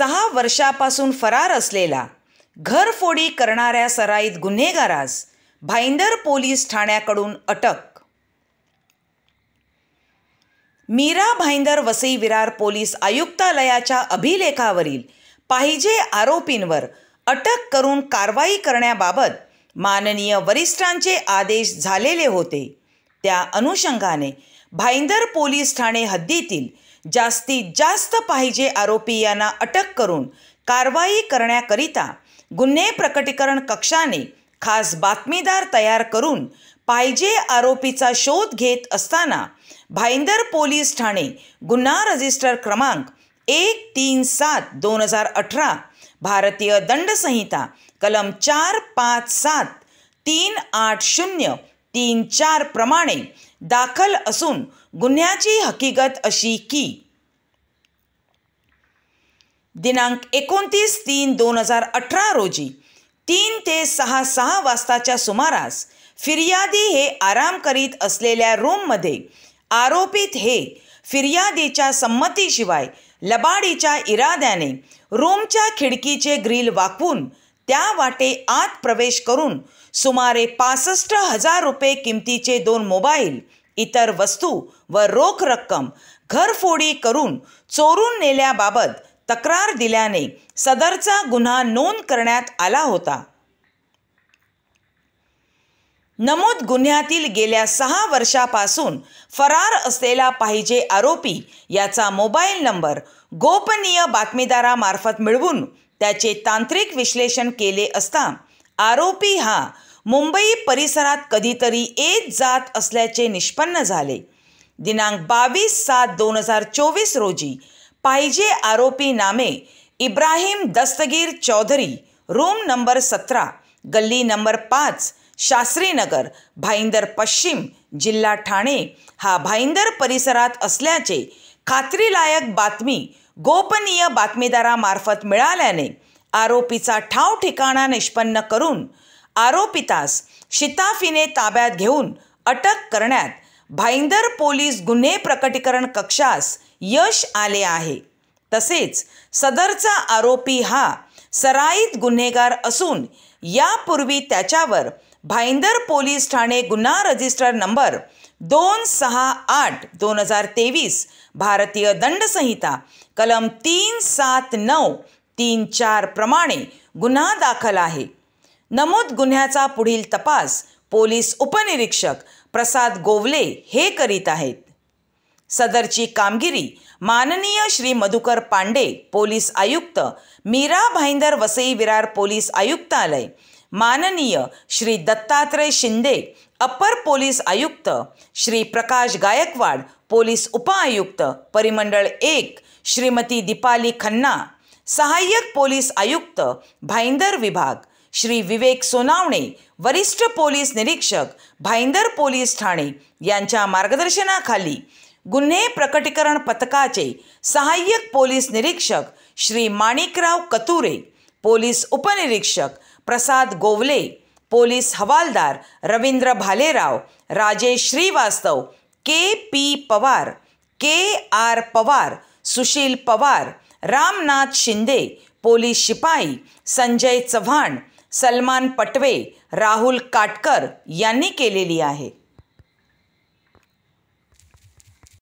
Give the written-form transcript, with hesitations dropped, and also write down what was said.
6 वर्षापासून फरार असलेला घरफोडी करणाऱ्या सराईत गुन्हेगारास भाईंदर पोलीस ठाण्याकडून अटक। मीरा भाईंदर वसई विरार पोलीस आयुक्तालयाच्या अभिलेखावरील पाहिजे आरोपींवर अटक करून कारवाई करण्याबाबत माननीय वरिष्ठांचे आदेश झालेले होते। त्या अनुषंगाने भाईंदर पोलीस ठाणे हद्दीतील जास्तीत जास्त पाहिजे आरोपी यांना अटक करून कारवाई करण्याकरिता गुन्हे प्रकटीकरण कक्षाने खास बातमीदार तयार करून पाहिजे आरोपीचा शोध घेत असताना भाईंदर पोलीस ठाणे गुन्हा रजिस्टर क्रमांक 137/2018 भारतीय दंड संहिता कलम 457 38034 प्रमाणे दाखल असून गुन्ह्याची हकीकत अशी की दिनांक 29/3/2018 रोजी 3 ते 6 वाजताच्या सुमारास फिर्यादी हे आराम करीत असलेल्या रूममध्ये आरोपित हे फिर्यादीच्या संमतीशिवाय लबाडीच्या इराद्याने रूमच्या खिडकीचे ग्रिल वाकवून त्या वाटे आत प्रवेश करून सुमारे 65,000 रुपये किमतीचे 2 मोबाईल, इतर वस्तू व रोख रक्कम घरफोडी करून चोरून नेल्याबाबत तक्रार दिल्याने सदरचा गुन्हा नोंद करण्यात आला होता। नमूद गुन्ह्यातील गेल्या 6 वर्षापासून फरार असलेला पाहिजे आरोपी याचा मोबाईल नंबर गोपनीय बातमीदारामार्फत मिळवून त्याचे तांत्रिक विश्लेषण केले असता आरोपी हा मुंबई परिसरात कधीतरी येत जात असल्याचे निष्पन्न झाले। दिनांक 22/7/2024 रोजी पाहिजे आरोपी नामे इब्राहिम दस्तगीर चौधरी, रूम नंबर 17, गल्ली नंबर 5, शास्त्रीनगर, भाईंदर पश्चिम, जिल्हा ठाणे हा भाईंदर परिसरात असल्याचे खात्रीलायक बातमी गोपनीय बातमीदारामार्फत मिळाल्याने आरोपीचा ठाव ठिकाणा निष्पन्न करून आरोपितास शिताफीने ताब्यात घेऊन अटक करण्यात भाईंदर पोलीस गुन्हे प्रकटीकरण कक्षास यश आले आहे। तसेच सदरचा आरोपी हा सराईत गुन्हेगार असून यापूर्वी त्याच्यावर भाईंदर पोलीस ठाणे गुन्हा रजिस्टर नंबर 268/2023 भारतीय दंड संहिता कलम 37934 प्रमाणे गुन्हा दाखल आहे। नमूद गुन्ह्याचा पुढील तपास पोलीस उपनिरीक्षक प्रसाद गोवले हे करीत आहेत। सदरची कामगिरी माननीय श्री मधुकर पांडे पोलीस आयुक्त, मीरा भाईंदर वसई विरार पोलीस आयुक्तालय, माननीय श्री दत्तात्रय शिंदे अपर पोलीस आयुक्त, श्री प्रकाश गायकवाड पोलीस उपआयुक्त परिमंडळ 1, श्रीमती दीपाली खन्ना सहाय्यक पोलीस आयुक्त भाईंदर विभाग, श्री विवेक सोनावणे वरिष्ठ पोलीस निरीक्षक भाईंदर पोलीस ठाणे यांच्या मार्गदर्शनाखाली गुन्हे प्रकटीकरण पथकाचे सहाय्यक पोलीस निरीक्षक श्री माणिकराव कतुरे, पोलीस उपनिरीक्षक प्रसाद गोवले, पोलीस हवालदार Ravindra Bhalerao, Rajesh Shrivastava, KP. Pawar, KR. Pawar, Sushil Pawar, Ramnath Shinde, police शिपाई संजय चव्हाण, सलमान पटवे, राहुल काटकर यांनी केलेली आहे।